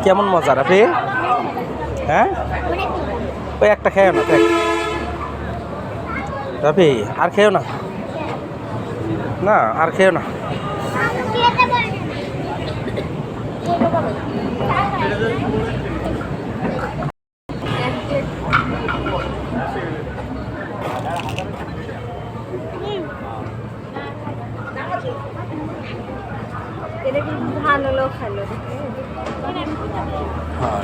কেমন মজা রাফি? হ্যাঁ, ওই একটা খেয়েও না দেখ রাফি, আর খেয়েও না, না আর খেয়েও না। এটা কিন্তু ভালো লোক খালো। হ্যাঁ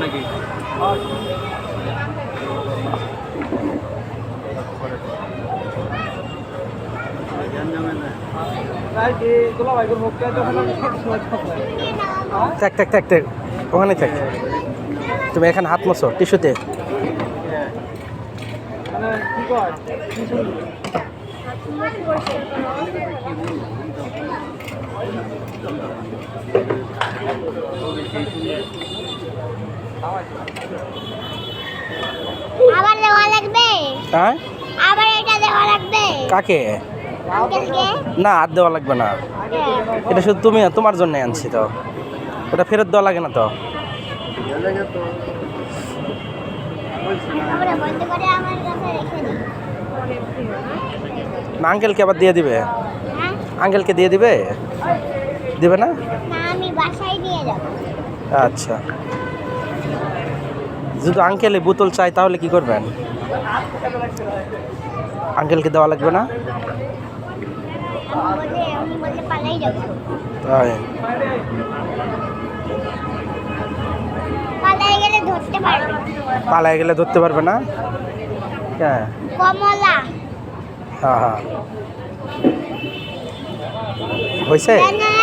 নাকি থাক থাক থাক থাক, ওখানে থাক। তুমি এখানে হাত মোছো টিস্যুতে। আবার দেওয়া লাগবে? হ্যাঁ, আবার এটা দেওয়া লাগবে? কাকে? আঙ্কেলকে? না, আর দেওয়া লাগবে না, এটা শুধু তুমি তোমার জন্য আনছি তো, ওটা ফেরত দেওয়া লাগে না তো। আমরা বন্ধ করে আমার কাছে রেখে দিই। না, আঙ্কেলকে আবার দিয়ে দিবে? হ্যাঁ? আঙ্কেলকে দিয়ে দিবে? দিবে না? না, আমি বাসায় নিয়ে যাব। আচ্ছা, যদি আঙ্কেলে বোতল চাই তাহলে কি করবেন? আঙ্কেলকে দেওয়া লাগবে না? আমি বললে পালাই যাব। তাই? পালাই গেলে ধরতে পারবে। পালায় গেলে ধরতে পারবে না? হ্যাঁ কমলা। হ্যাঁ হ্যাঁ, হয়েছে? না,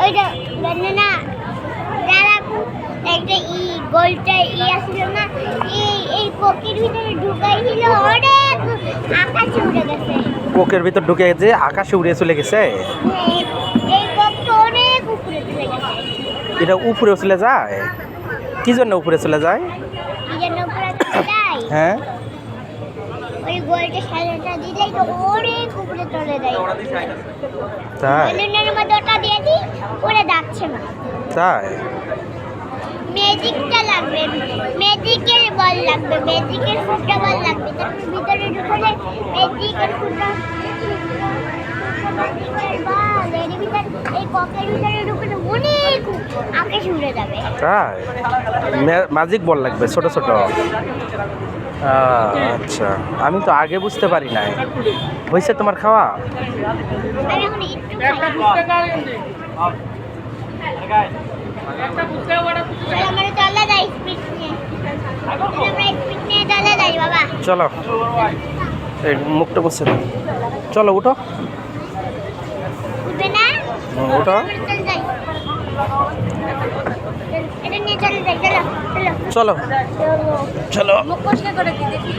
ওইটা না, যারা একটা গোলটা আসছিল না, এই পকের ভিতরে ঢুকাইছিল, অনেক আকাশে উড়ে গেছে। কোকের ভিতর ঢুকে যে আকাশে উড়ে চলে গেছে? এই কোকটা অনেক উপরে চলে গেছে। এটা উপরে চলে যায়? কি জন্য উপরে চলে যায়? কি যেন উপরে চলে যায়? হ্যাঁ, ওই গোলটা সাজাটা দিলেই তো অনেক উপরে চলে যায়। তাই? বেলুনের মধ্যে ওটা দিয়ে দিই, ওরা যাচ্ছে না। তাই? ম্যাজিকটা লাগবে, ম্যাজিকের বল লাগবে, ম্যাজিকের ফুটা বল লাগবে। তারপর ভিতরে ঢুকলে ম্যাজিকের ফুটা বল এর ভিতরে, এই ককের ভিতরে ঢুকলে অনেক আকাশে উড়ে যাবে। তাই? ম্যাজিক বল লাগবে ছোট ছোট? আচ্ছা, আমি তো আগে বুঝতে পারি নাই। হয়েছে তোমার খাওয়া? আমি এখন একটু খাই। আমার চলে যাই স্পিড নিয়ে, আমরা স্পিড নিয়ে চলে যাই বাবা। চলো, এই মুখটা বসে দাও। চলো উঠো। উঠবে না? উঠো। চলে যাই, এটা নিয়ে চলে যাই। চলো চলো চলো চলো। মুখ কষ্ট করে কি দেখি।